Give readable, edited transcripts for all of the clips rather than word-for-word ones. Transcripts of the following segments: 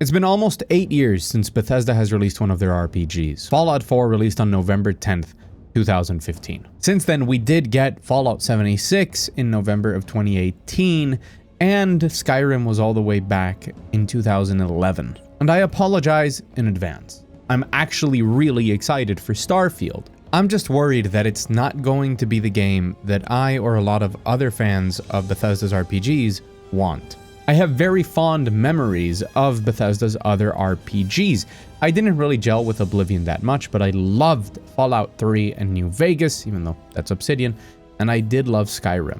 It's been almost 8 years since Bethesda has released one of their RPGs. Fallout 4 released on November 10th, 2015. Since then, we did get Fallout 76 in November of 2018, and Skyrim was all the way back in 2011. And I apologize in advance. I'm actually really excited for Starfield. I'm just worried that it's not going to be the game that I or a lot of other fans of Bethesda's RPGs want. I have very fond memories of Bethesda's other RPGs. I didn't really gel with Oblivion that much, but I loved Fallout 3 and New Vegas, even though that's Obsidian, and I did love Skyrim.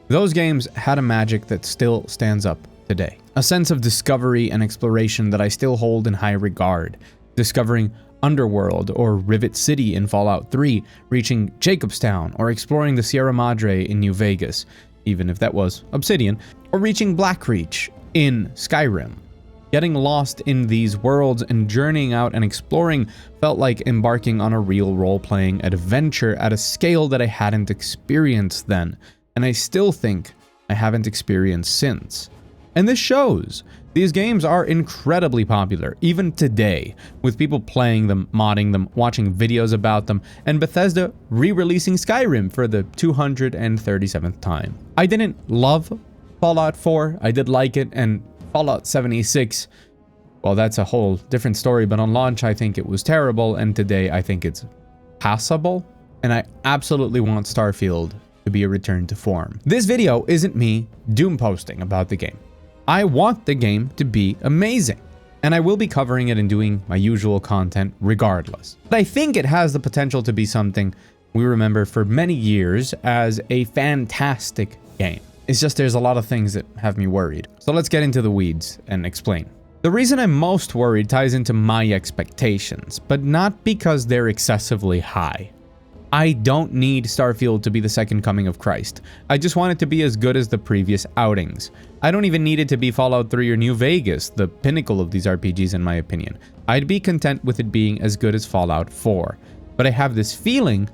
Those games had a magic that still stands up today. A sense of discovery and exploration that I still hold in high regard. Discovering Underworld or Rivet City in Fallout 3, reaching Jacobstown, or exploring the Sierra Madre in New Vegas, even if that was Obsidian, or reaching Blackreach in Skyrim. Getting lost in these worlds and journeying out and exploring felt like embarking on a real role-playing adventure at a scale that I hadn't experienced then, and I still think I haven't experienced since. And this shows. These games are incredibly popular, even today, with people playing them, modding them, watching videos about them, and Bethesda re-releasing Skyrim for the 237th time. I didn't love Fallout 4, I did like it, and Fallout 76, well, that's a whole different story, but on launch I think it was terrible, and today I think it's passable, and I absolutely want Starfield to be a return to form. This video isn't me doom posting about the game. I want the game to be amazing, and I will be covering it and doing my usual content regardless. But I think it has the potential to be something we remember for many years as a fantastic game. It's just there's a lot of things that have me worried. So let's get into the weeds and explain. The reason I'm most worried ties into my expectations, but not because they're excessively high. I don't need Starfield to be the second coming of Christ. I just want it to be as good as the previous outings. I don't even need it to be Fallout 3 or New Vegas, the pinnacle of these RPGs in my opinion. I'd be content with it being as good as Fallout 4. But I have this feeling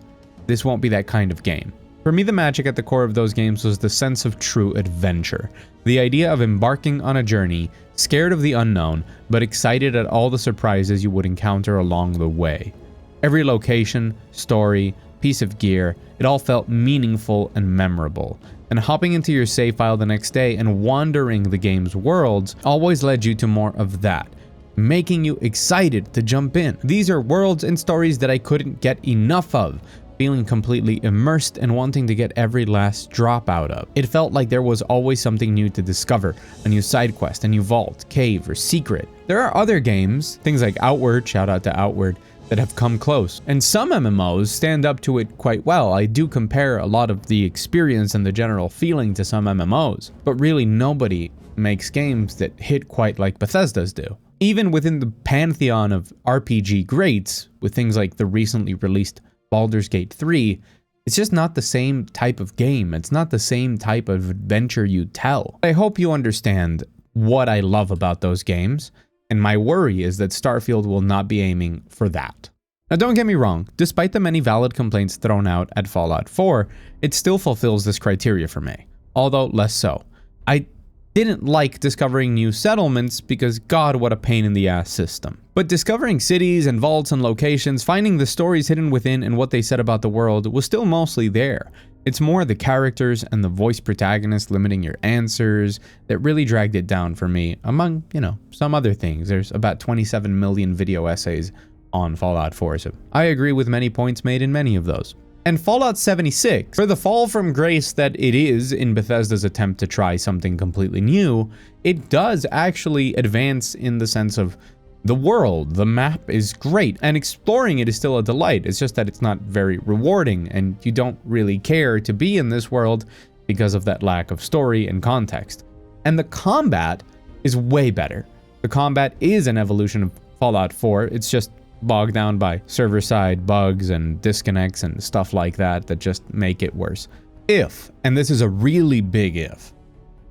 this won't be that kind of game. For me, the magic at the core of those games was the sense of true adventure. The idea of embarking on a journey, scared of the unknown, but excited at all the surprises you would encounter along the way. Every location, story, piece of gear, it all felt meaningful and memorable. And hopping into your save file the next day and wandering the game's worlds always led you to more of that, making you excited to jump in. These are worlds and stories that I couldn't get enough of, feeling completely immersed and wanting to get every last drop out of. It felt like there was always something new to discover, a new side quest, a new vault, cave, or secret. There are other games, things like Outward, shout out to Outward, that have come close, and some MMOs stand up to it quite well. I do compare a lot of the experience and the general feeling to some MMOs, but really nobody makes games that hit quite like Bethesda's do. Even within the pantheon of RPG greats, with things like the recently released Baldur's Gate 3, it's just not the same type of game. It's not the same type of adventure you tell. I hope you understand what I love about those games, and my worry is that Starfield will not be aiming for that. Now don't get me wrong, despite the many valid complaints thrown out at Fallout 4, it still fulfills this criteria for me, although less so. I didn't like discovering new settlements because god, what a pain in the ass system. But discovering cities and vaults and locations, finding the stories hidden within and what they said about the world was still mostly there. It's more the characters and the voice protagonists limiting your answers that really dragged it down for me, among, some other things. There's about 27 million video essays on Fallout 4, so I agree with many points made in many of those. And Fallout 76, for the fall from grace that it is in Bethesda's attempt to try something completely new, it does actually advance in the sense of the world. The map is great, and exploring it is still a delight. It's just that it's not very rewarding, and you don't really care to be in this world because of that lack of story and context. And the combat is way better. The combat is an evolution of Fallout 4, it's just bogged down by server-side bugs and disconnects and stuff like that that just make it worse. If, and this is a really big if,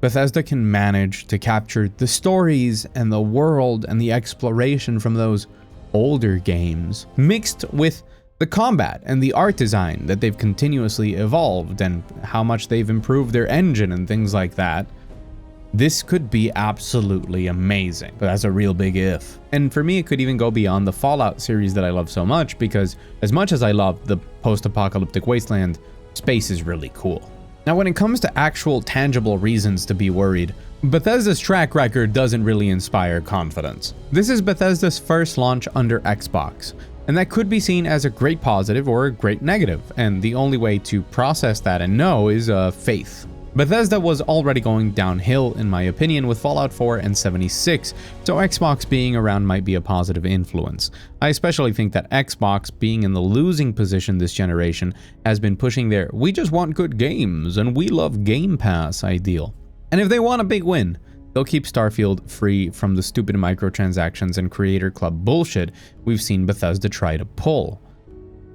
Bethesda can manage to capture the stories and the world and the exploration from those older games, mixed with the combat and the art design that they've continuously evolved and how much they've improved their engine and things like that, This could be absolutely amazing, but that's a real big if. And for me, it could even go beyond the Fallout series that I love so much, because as much as I love the post-apocalyptic wasteland, space is really cool. Now, when it comes to actual tangible reasons to be worried, Bethesda's track record doesn't really inspire confidence. This is Bethesda's first launch under Xbox, and that could be seen as a great positive or a great negative, and the only way to process that and know is faith. Bethesda was already going downhill, in my opinion, with Fallout 4 and 76, so Xbox being around might be a positive influence. I especially think that Xbox, being in the losing position this generation, has been pushing their "we just want good games and we love Game Pass" ideal. And if they want a big win, they'll keep Starfield free from the stupid microtransactions and Creator Club bullshit we've seen Bethesda try to pull.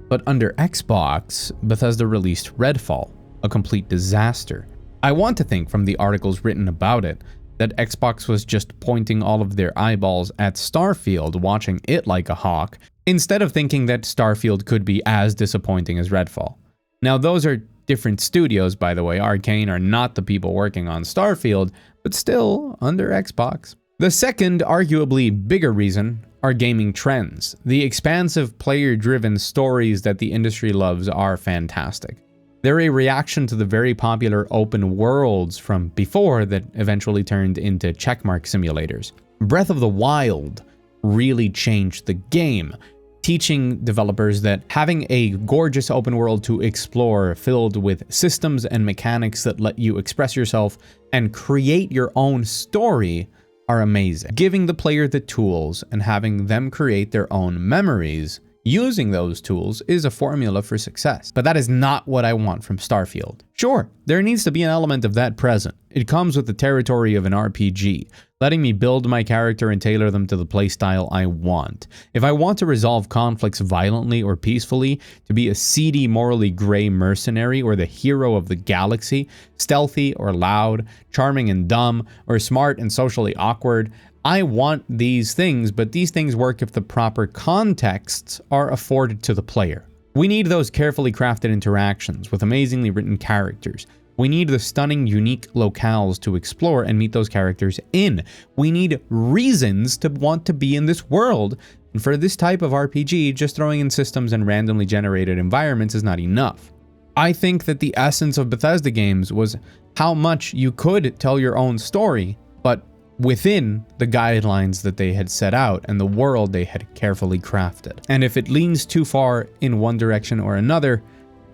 But under Xbox, Bethesda released Redfall, a complete disaster. I want to think from the articles written about it that Xbox was just pointing all of their eyeballs at Starfield, watching it like a hawk, instead of thinking that Starfield could be as disappointing as Redfall. Now, those are different studios, by the way. Arcane are not the people working on Starfield, but still under Xbox. The second, arguably bigger reason are gaming trends. The expansive player-driven stories that the industry loves are fantastic. They're a reaction to the very popular open worlds from before that eventually turned into checkmark simulators. Breath of the Wild really changed the game, teaching developers that having a gorgeous open world to explore filled with systems and mechanics that let you express yourself and create your own story are amazing. Giving the player the tools and having them create their own memories using those tools is a formula for success. But that is not what I want from Starfield. Sure, there needs to be an element of that present. It comes with the territory of an RPG, letting me build my character and tailor them to the playstyle I want. If I want to resolve conflicts violently or peacefully, to be a seedy, morally gray mercenary or the hero of the galaxy, stealthy or loud, charming and dumb, or smart and socially awkward, I want these things, but these things work if the proper contexts are afforded to the player. We need those carefully crafted interactions with amazingly written characters. We need the stunning, unique locales to explore and meet those characters in. We need reasons to want to be in this world. And for this type of RPG, just throwing in systems and randomly generated environments is not enough. I think that the essence of Bethesda games was how much you could tell your own story, but within the guidelines that they had set out and the world they had carefully crafted. And if it leans too far in one direction or another,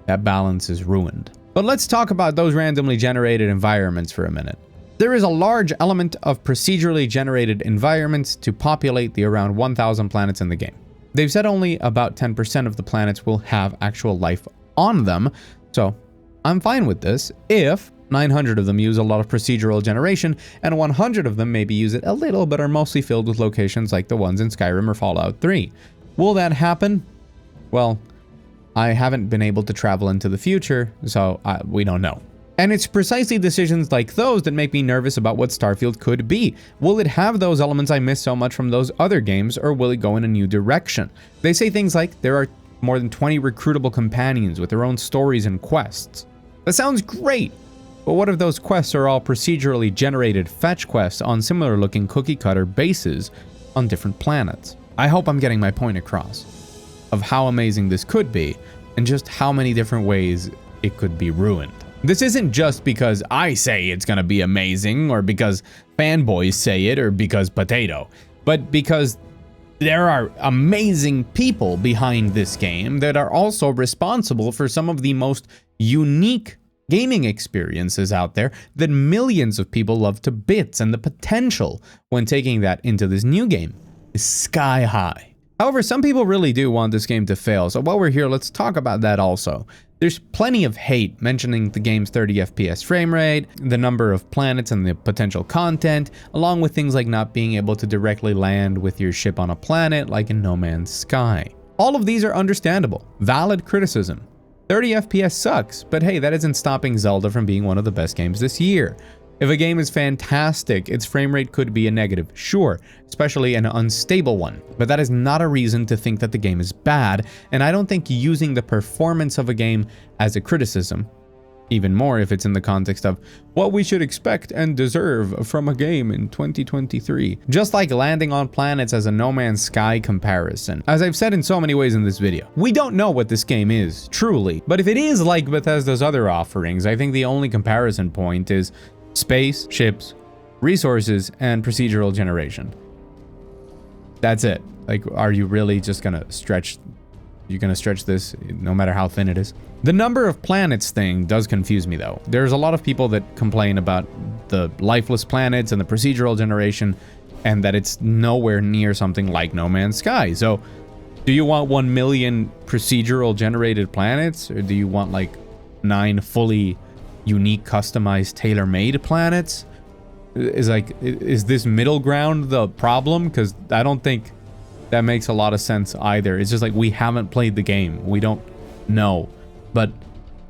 that balance is ruined. But let's talk about those randomly generated environments for a minute. There is a large element of procedurally generated environments to populate the around 1,000 planets in the game. They've said only about 10% of the planets will have actual life on them, so I'm fine with this if 900 of them use a lot of procedural generation, and 100 of them maybe use it a little but are mostly filled with locations like the ones in Skyrim or Fallout 3. Will that happen? Well, I haven't been able to travel into the future, so we don't know. And it's precisely decisions like those that make me nervous about what Starfield could be. Will it have those elements I miss so much from those other games, or will it go in a new direction? They say things like there are more than 20 recruitable companions with their own stories and quests. That sounds great! But what if those quests are all procedurally generated fetch quests on similar looking cookie cutter bases on different planets? I hope I'm getting my point across of how amazing this could be and just how many different ways it could be ruined. This isn't just because I say it's gonna be amazing or because fanboys say it or because potato, but because there are amazing people behind this game that are also responsible for some of the most unique gaming experiences out there that millions of people love to bits, and the potential when taking that into this new game is sky high. However, some people really do want this game to fail, so while we're here, let's talk about that also. There's plenty of hate mentioning the game's 30 FPS frame rate, the number of planets and the potential content, along with things like not being able to directly land with your ship on a planet like in No Man's Sky. All of these are understandable, valid criticism. 30 FPS sucks, but hey, that isn't stopping Zelda from being one of the best games this year. If a game is fantastic, its frame rate could be a negative, sure, especially an unstable one, but that is not a reason to think that the game is bad, and I don't think using the performance of a game as a criticism even more if it's in the context of what we should expect and deserve from a game in 2023. Just like landing on planets as a No Man's Sky comparison. As I've said in so many ways in this video, we don't know what this game is, truly. But if it is like Bethesda's other offerings, I think the only comparison point is space, ships, resources, and procedural generation. That's it. Like, are you really just gonna stretch... You're gonna stretch this no matter how thin it is? The number of planets thing does confuse me though. There's a lot of people that complain about the lifeless planets and the procedural generation, and that it's nowhere near something like No Man's Sky. So, do you want 1 million procedural generated planets, or do you want like 9 fully unique, customized, tailor-made planets? Is this middle ground the problem? Because I don't think that makes a lot of sense either. It's just like, we haven't played the game. We don't know. But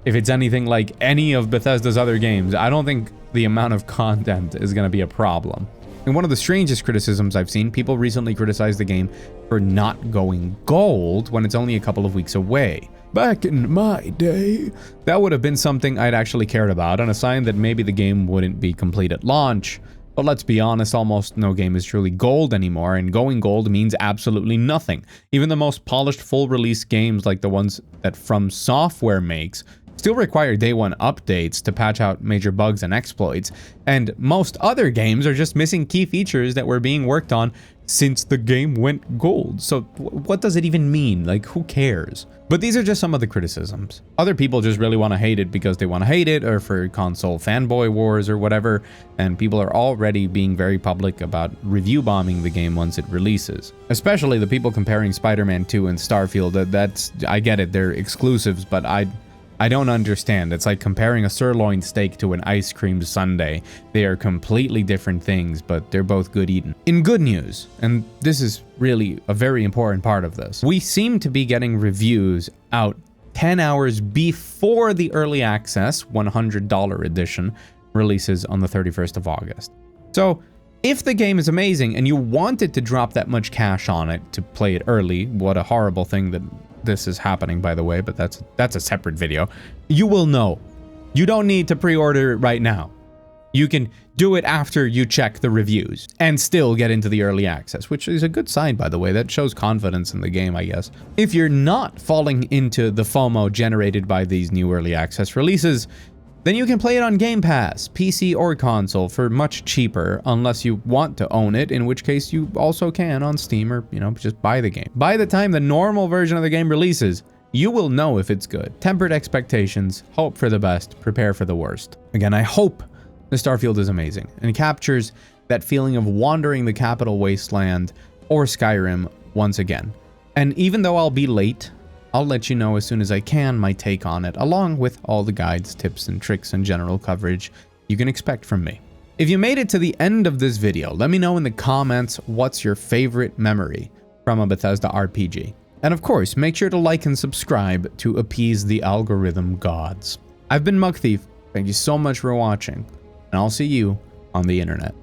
if it's anything like any of Bethesda's other games, I don't think the amount of content is going to be a problem. And one of the strangest criticisms I've seen, people recently criticized the game for not going gold when it's only a couple of weeks away. Back in my day, that would have been something I'd actually cared about, and a sign that maybe the game wouldn't be complete at launch. But let's be honest, almost no game is truly gold anymore, and going gold means absolutely nothing. Even the most polished full-release games like the ones that From Software makes still require day one updates to patch out major bugs and exploits, and most other games are just missing key features that were being worked on since the game went gold. So what does it even mean? Like, who cares? But these are just some of the criticisms. Other people just really want to hate it because they want to hate it, or for console fanboy wars or whatever, and people are already being very public about review bombing the game once it releases. Especially the people comparing Spider-Man 2 and Starfield. That's, I get it, they're exclusives, but I don't understand. It's like comparing a sirloin steak to an ice cream sundae. They are completely different things, but they're both good eaten. In good news, and this is really a very important part of this, we seem to be getting reviews out 10 hours before the early access $100 edition releases on the 31st of August. So if the game is amazing and you wanted to drop that much cash on it to play it early, what a horrible thing that this is happening, by the way, but that's a separate video. You will know. You don't need to pre-order it right now. You can do it after you check the reviews and still get into the early access, which is a good sign, by the way. That shows confidence in the game, I guess. If you're not falling into the FOMO generated by these new early access releases, then you can play it on Game Pass, PC or console, for much cheaper, unless you want to own it, in which case you also can on Steam, or, you know, just buy the game. By the time the normal version of the game releases, you will know if it's good. Tempered expectations, hope for the best, prepare for the worst. Again, I hope the Starfield is amazing and captures that feeling of wandering the capital wasteland or Skyrim once again. And even though I'll be late, I'll let you know as soon as I can my take on it, along with all the guides, tips, and tricks and general coverage you can expect from me. If you made it to the end of this video, let me know in the comments what's your favorite memory from a Bethesda RPG. And of course, make sure to like and subscribe to appease the algorithm gods. I've been Mugthief, thank you so much for watching, and I'll see you on the internet.